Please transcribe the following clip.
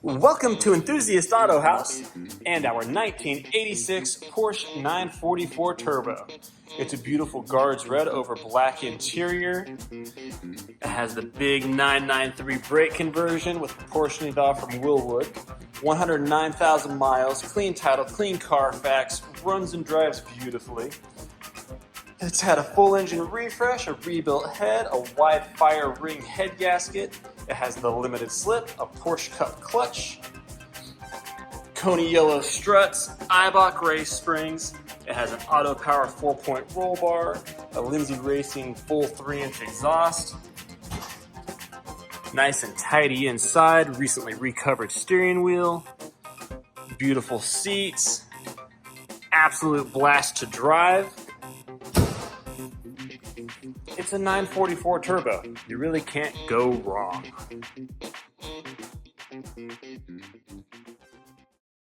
Welcome to Enthusiast Auto House and our 1986 Porsche 944 Turbo. It's a beautiful guards red over black interior. It has the big 993 brake conversion with proportionally off from Willwood. 109,000 miles, clean title, clean CarFax, runs and drives beautifully. It's had a full engine refresh, a rebuilt head, a wide fire ring head gasket. It has the limited slip, a Porsche Cup clutch, Koni Yellow struts, Eibach race springs. It has an Autopower 4-point roll bar, a Lindsey Racing full 3-inch exhaust. Nice and tidy inside, recently recovered steering wheel, beautiful seats, absolute blast to drive. It's a 944 Turbo. You really can't go wrong.